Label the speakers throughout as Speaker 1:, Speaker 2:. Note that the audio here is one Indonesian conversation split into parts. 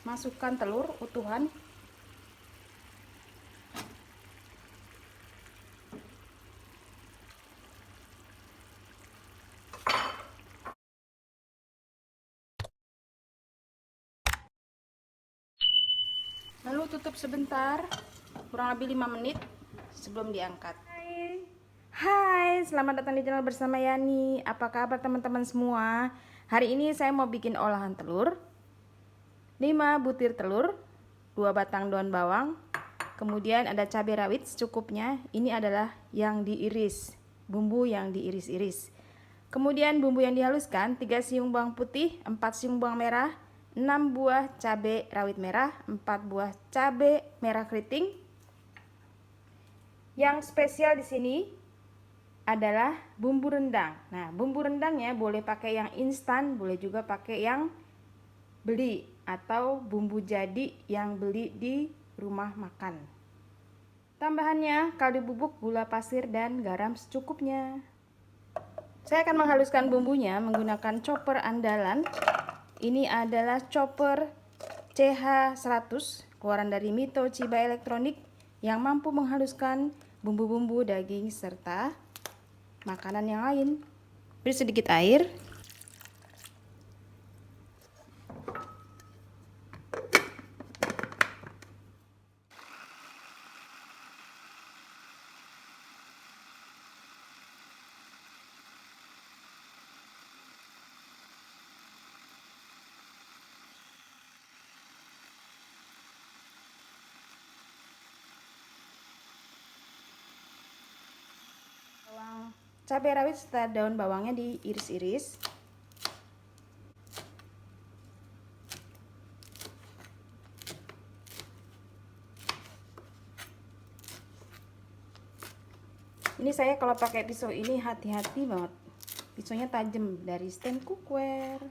Speaker 1: masukkan telur utuhan. Lalu tutup sebentar, kurang lebih 5 menit sebelum diangkat. Hai, selamat datang di channel bersama Yani. Apa kabar teman-teman semua? Hari ini saya mau bikin olahan telur. 5 butir telur, 2 batang daun bawang, kemudian ada cabai rawit secukupnya. Ini adalah yang diiris, bumbu yang diiris-iris. Kemudian bumbu yang dihaluskan, 3 siung bawang putih, 4 siung bawang merah, 6 buah cabai rawit merah, 4 buah cabai merah keriting. Yang spesial di sini adalah bumbu rendang. Nah, bumbu rendangnya boleh pakai yang instan, boleh juga pakai yang beli atau bumbu jadi yang beli di rumah makan. Tambahannya kaldu bubuk, gula pasir, dan garam secukupnya. Saya akan menghaluskan bumbunya menggunakan chopper andalan. Ini adalah chopper CH100 keluaran dari Mito Chiba Elektronik yang mampu menghaluskan bumbu-bumbu daging serta makanan yang lain. Beri sedikit air. Cabai rawit serta daun bawangnya diiris-iris. Ini saya kalau pakai pisau ini hati-hati banget. Pisaunya tajam dari stand cookware.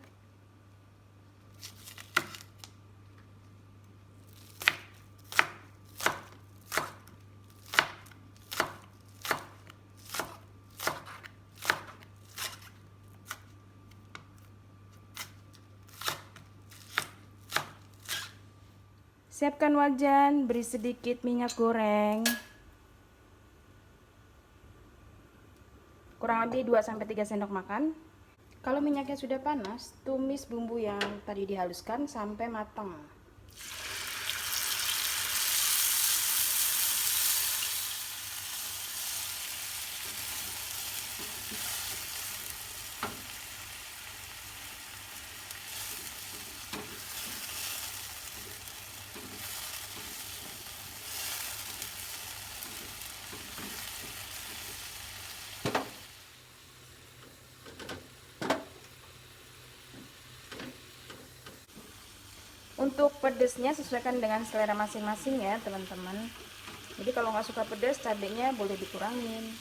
Speaker 1: Siapkan wajan, beri sedikit minyak goreng. Kurang lebih 2-3 sendok makan. Kalau minyaknya sudah panas, tumis bumbu yang tadi dihaluskan sampai matang. Untuk pedesnya sesuaikan dengan selera masing-masing ya teman-teman. Jadi kalau nggak suka pedas, cabenya boleh dikurangin.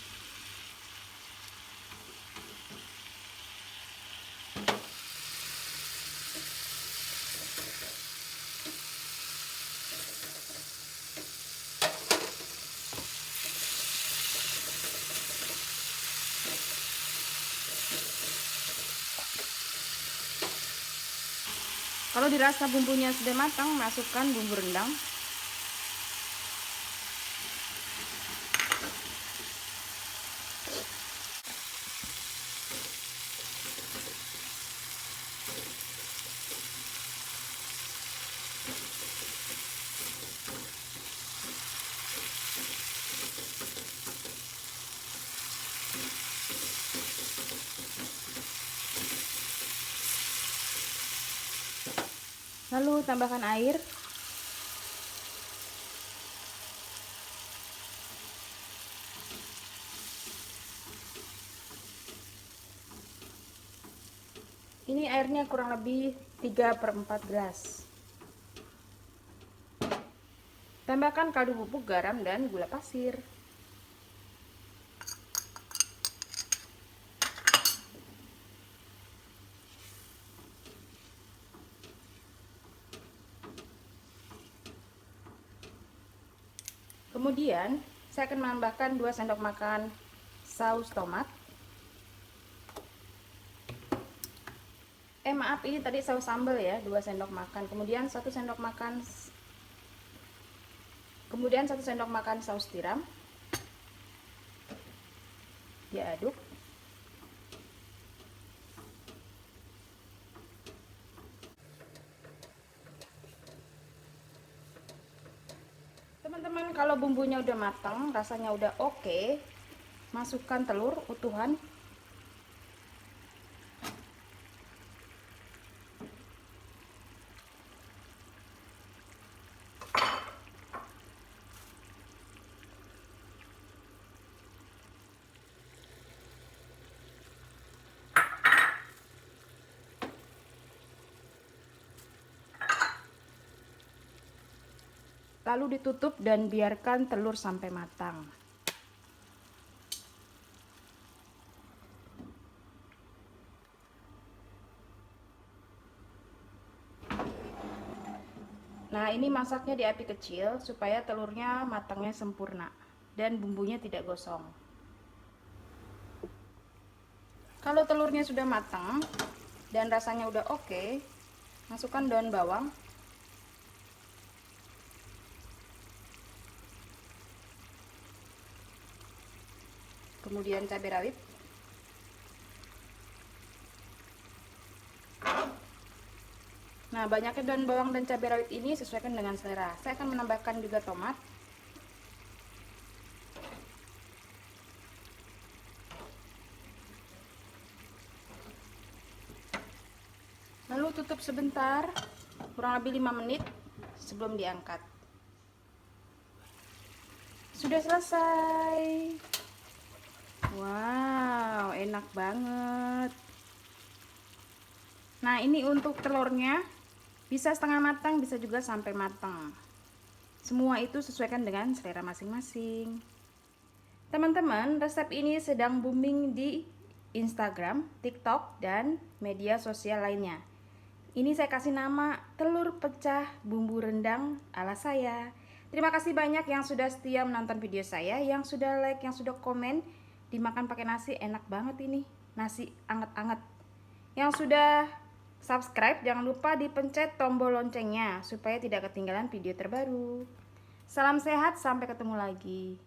Speaker 1: Kalau dirasa bumbunya sudah matang, masukkan bumbu rendang. Lalu tambahkan air. Ini airnya kurang lebih 3/4 gelas. Tambahkan kaldu bubuk, garam, dan gula pasir. Kemudian saya akan menambahkan 2 sendok makan saus tomat. Maaf, ini tadi saus sambal ya, 2 sendok makan. Kemudian 1 sendok makan saus tiram. Diaduk. Teman-teman, kalau bumbunya udah matang, rasanya udah oke, masukkan telur utuhan. Lalu ditutup dan biarkan telur sampai matang. Nah, ini masaknya di api kecil supaya telurnya matangnya sempurna dan bumbunya tidak gosong. Kalau telurnya sudah matang dan rasanya udah oke, masukkan daun bawang. Kemudian cabai rawit. Nah, banyaknya daun bawang dan cabai rawit ini sesuaikan dengan selera. Saya akan menambahkan juga tomat. Lalu tutup sebentar, kurang lebih 5 menit sebelum diangkat. Sudah selesai. Wow, enak banget. Nah, ini untuk telurnya bisa setengah matang, bisa juga sampai matang. Semua itu sesuaikan dengan selera masing-masing. Teman-teman, resep ini sedang booming di Instagram, TikTok, dan media sosial lainnya. Ini saya kasih nama telur pecah bumbu rendang ala saya. Terima kasih banyak yang sudah setia menonton video saya, yang sudah like, yang sudah komen. Dimakan pakai nasi enak banget ini, nasi anget-anget. Yang sudah subscribe, jangan lupa dipencet tombol loncengnya supaya tidak ketinggalan video terbaru. Salam sehat, sampai ketemu lagi.